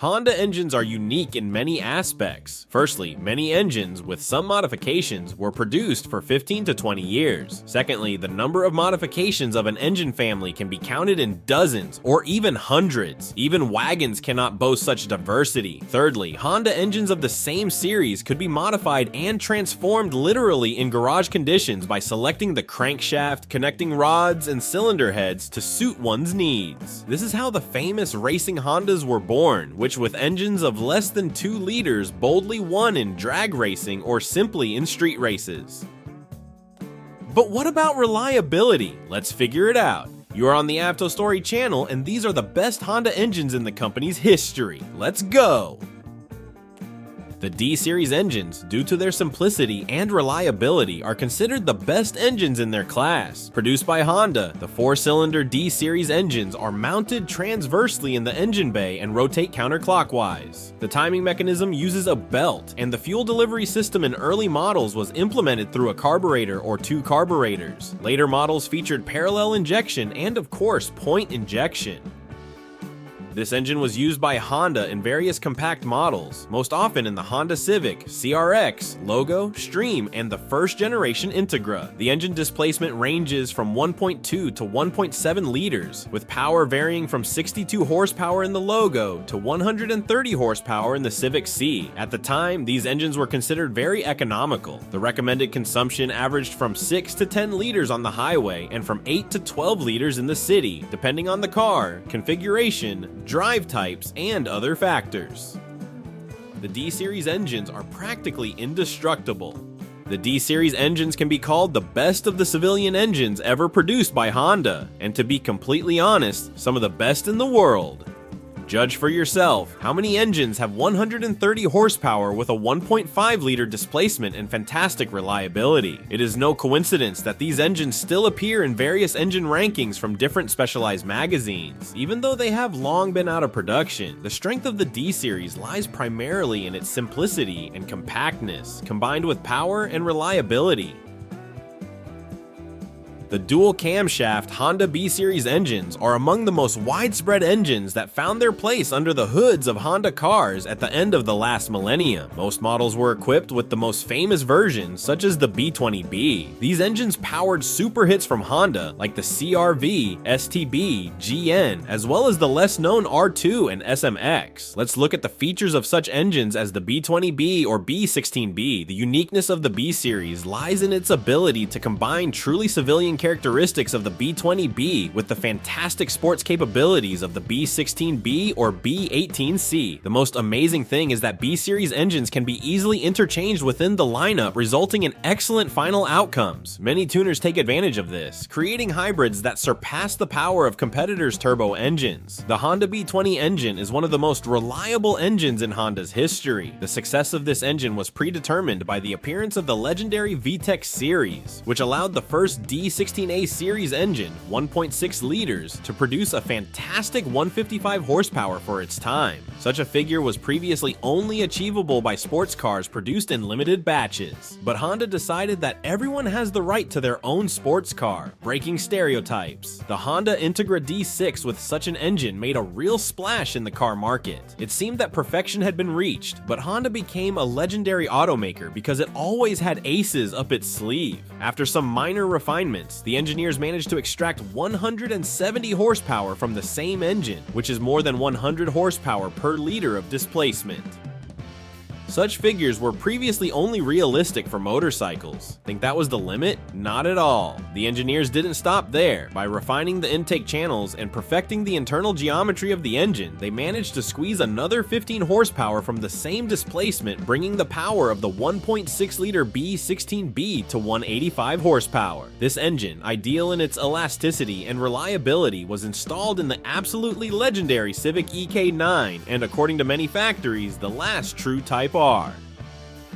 Honda engines are unique in many aspects. Firstly, many engines, with some modifications, were produced for 15 to 20 years. Secondly, the number of modifications of an engine family can be counted in dozens or even hundreds. Even wagons cannot boast such diversity. Thirdly, Honda engines of the same series could be modified and transformed literally in garage conditions by selecting the crankshaft, connecting rods, and cylinder heads to suit one's needs. This is how the famous racing Hondas were born, which with engines of less than 2 liters boldly won in drag racing or simply in street races. But what about reliability? Let's figure it out. You are on the AvtonStory channel, and these are the best Honda engines in the company's history. Let's go! The D-Series engines, due to their simplicity and reliability, are considered the best engines in their class. Produced by Honda, the 4-cylinder D-Series engines are mounted transversely in the engine bay and rotate counterclockwise. The timing mechanism uses a belt, and the fuel delivery system in early models was implemented through a carburetor or 2 carburetors. Later models featured parallel injection and, of course, point injection. This engine was used by Honda in various compact models, most often in the Honda Civic, CRX, Logo, Stream, and the first generation Integra. The engine displacement ranges from 1.2 to 1.7 liters, with power varying from 62 horsepower in the Logo to 130 horsepower in the Civic C. At the time, these engines were considered very economical. The recommended consumption averaged from 6 to 10 liters on the highway and from 8 to 12 liters in the city, depending on the car, configuration, drive types, and other factors. The D-Series engines are practically indestructible. The D-Series engines can be called the best of the civilian engines ever produced by Honda, and to be completely honest, some of the best in the world. Judge for yourself. How many engines have 130 horsepower with a 1.5-liter displacement and fantastic reliability? It is no coincidence that these engines still appear in various engine rankings from different specialized magazines. Even though they have long been out of production, the strength of the D-Series lies primarily in its simplicity and compactness, combined with power and reliability. The dual camshaft Honda B-Series engines are among the most widespread engines that found their place under the hoods of Honda cars at the end of the last millennium. Most models were equipped with the most famous versions, such as the B20B. These engines powered super hits from Honda like the CR-V, STB, GN, as well as the less known R2 and SMX. Let's look at the features of such engines as the B20B or B16B. The uniqueness of the B-Series lies in its ability to combine truly civilian characteristics of the B20B with the fantastic sports capabilities of the B16B or B18C. The most amazing thing is that B-Series engines can be easily interchanged within the lineup, resulting in excellent final outcomes. Many tuners take advantage of this, creating hybrids that surpass the power of competitors' turbo engines. The Honda B20 engine is one of the most reliable engines in Honda's history. The success of this engine was predetermined by the appearance of the legendary VTEC series, which allowed the first D16A series engine, 1.6 liters, to produce a fantastic 155 horsepower for its time. Such a figure was previously only achievable by sports cars produced in limited batches. But Honda decided that everyone has the right to their own sports car, breaking stereotypes. The Honda Integra D6 with such an engine made a real splash in the car market. It seemed that perfection had been reached, but Honda became a legendary automaker because it always had aces up its sleeve. After some minor refinements, the engineers managed to extract 170 horsepower from the same engine, which is more than 100 horsepower per liter of displacement. Such figures were previously only realistic for motorcycles. Think that was the limit? Not at all. The engineers didn't stop there. By refining the intake channels and perfecting the internal geometry of the engine, they managed to squeeze another 15 horsepower from the same displacement, bringing the power of the 1.6-liter B16B to 185 horsepower. This engine, ideal in its elasticity and reliability, was installed in the absolutely legendary Civic EK9, and according to many factories, the last true Type R.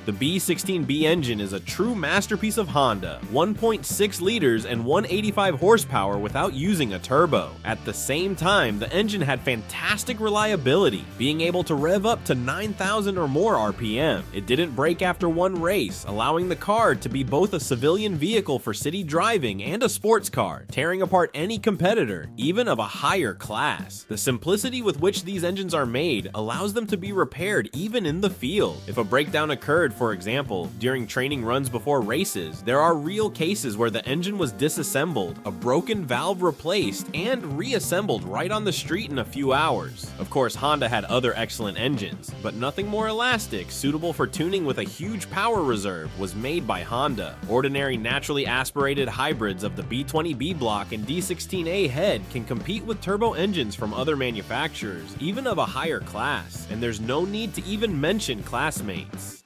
The B16B engine is a true masterpiece of Honda, 1.6 liters and 185 horsepower without using a turbo. At the same time, the engine had fantastic reliability, being able to rev up to 9,000 or more RPM. It didn't break after one race, allowing the car to be both a civilian vehicle for city driving and a sports car, tearing apart any competitor, even of a higher class. The simplicity with which these engines are made allows them to be repaired even in the field. If a breakdown occurred, for example, during training runs before races, there are real cases where the engine was disassembled, a broken valve replaced, and reassembled right on the street in a few hours. Of course, Honda had other excellent engines, but nothing more elastic, suitable for tuning with a huge power reserve, was made by Honda. Ordinary naturally aspirated hybrids of the B20B block and D16A head can compete with turbo engines from other manufacturers, even of a higher class, and there's no need to even mention classmates.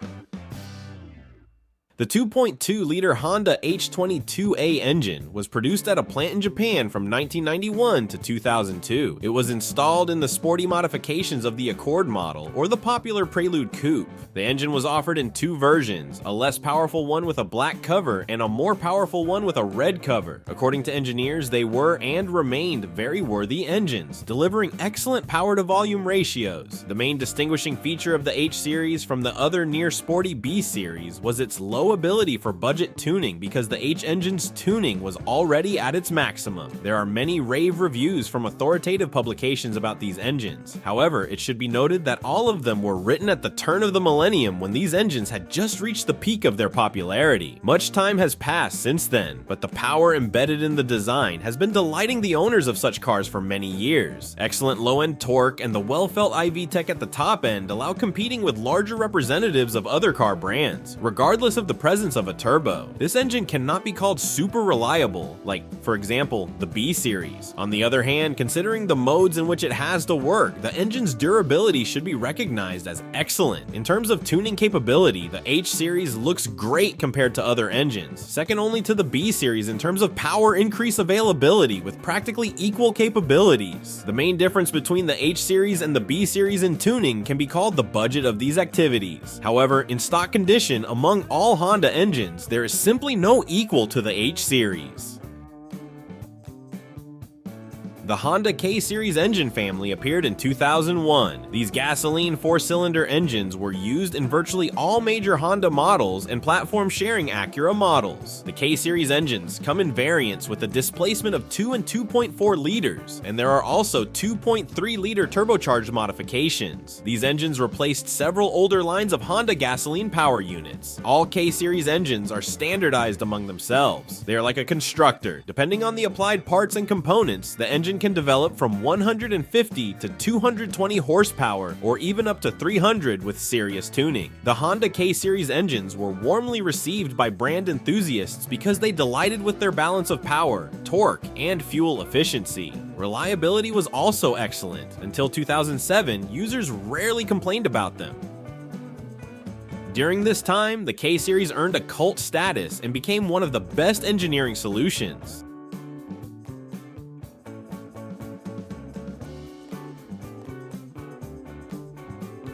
The 2.2-liter Honda H22A engine was produced at a plant in Japan from 1991 to 2002. It was installed in the sporty modifications of the Accord model, or the popular Prelude Coupe. The engine was offered in two versions, a less powerful one with a black cover and a more powerful one with a red cover. According to engineers, they were and remained very worthy engines, delivering excellent power-to-volume ratios. The main distinguishing feature of the H series from the other near-sporty B series was its low ability for budget tuning, because the H engine's tuning was already at its maximum. There are many rave reviews from authoritative publications about these engines. However, it should be noted that all of them were written at the turn of the millennium, when these engines had just reached the peak of their popularity. Much time has passed since then, but the power embedded in the design has been delighting the owners of such cars for many years. Excellent low-end torque and the well-felt IV tech at the top end allow competing with larger representatives of other car brands, regardless of the presence of a turbo. This engine cannot be called super reliable, like, for example, the B series. On the other hand, considering the modes in which it has to work, the engine's durability should be recognized as excellent. In terms of tuning capability, the H series looks great compared to other engines, second only to the B series in terms of power increase availability with practically equal capabilities. The main difference between the H series and the B series in tuning can be called the budget of these activities. However, in stock condition, among all Honda engines, there is simply no equal to the H series. The Honda K-Series engine family appeared in 2001. These gasoline 4-cylinder engines were used in virtually all major Honda models and platform-sharing Acura models. The K-Series engines come in variants with a displacement of 2 and 2.4 liters, and there are also 2.3-liter turbocharged modifications. These engines replaced several older lines of Honda gasoline power units. All K-Series engines are standardized among themselves. They are like a constructor. Depending on the applied parts and components, the engine can develop from 150 to 220 horsepower, or even up to 300 with serious tuning. The Honda K-Series engines were warmly received by brand enthusiasts because they delighted with their balance of power, torque, and fuel efficiency. Reliability was also excellent. Until 2007, users rarely complained about them. During this time, the K-Series earned a cult status and became one of the best engineering solutions.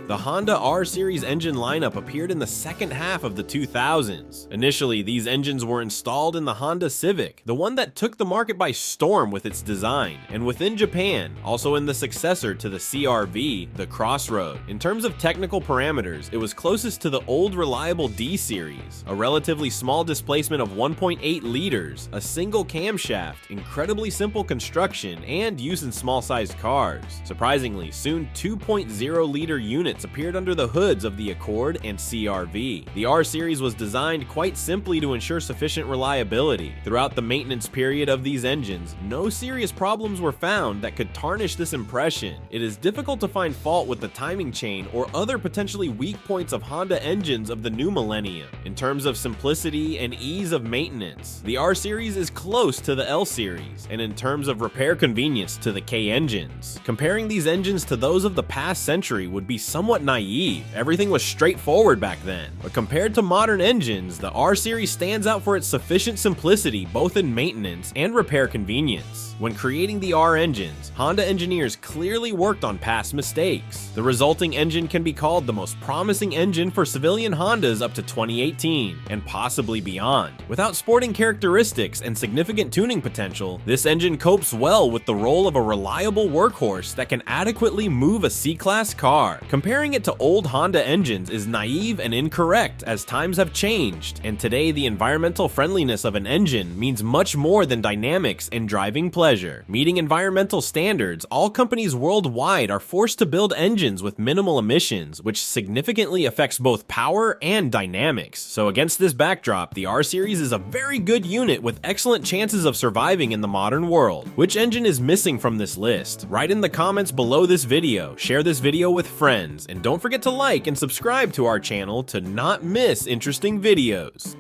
The Honda R-Series engine lineup appeared in the second half of the 2000s. Initially, these engines were installed in the Honda Civic, the one that took the market by storm with its design, and within Japan, also in the successor to the CR-V, the Crossroad. In terms of technical parameters, it was closest to the old reliable D-Series, a relatively small displacement of 1.8 liters, a single camshaft, incredibly simple construction, and use in small-sized cars. Surprisingly, soon 2.0-liter units appeared under the hoods of the Accord and CR-V. The R-Series was designed quite simply to ensure sufficient reliability. Throughout the maintenance period of these engines, no serious problems were found that could tarnish this impression. It is difficult to find fault with the timing chain or other potentially weak points of Honda engines of the new millennium. In terms of simplicity and ease of maintenance, the R-Series is close to the L-Series, and in terms of repair convenience to the K engines. Comparing these engines to those of the past century would be somewhat somewhat naive. Everything was straightforward back then. But compared to modern engines, the R Series stands out for its sufficient simplicity both in maintenance and repair convenience. When creating the R engines, Honda engineers clearly worked on past mistakes. The resulting engine can be called the most promising engine for civilian Hondas up to 2018, and possibly beyond. Without sporting characteristics and significant tuning potential, this engine copes well with the role of a reliable workhorse that can adequately move a C-Class car. Comparing it to old Honda engines is naive and incorrect, as times have changed, and today the environmental friendliness of an engine means much more than dynamics and driving pleasure. Meeting environmental standards, all companies worldwide are forced to build engines with minimal emissions, which significantly affects both power and dynamics. So against this backdrop, the R Series is a very good unit with excellent chances of surviving in the modern world. Which engine is missing from this list? Write in the comments below this video, share this video with friends, and don't forget to like and subscribe to our channel to not miss interesting videos.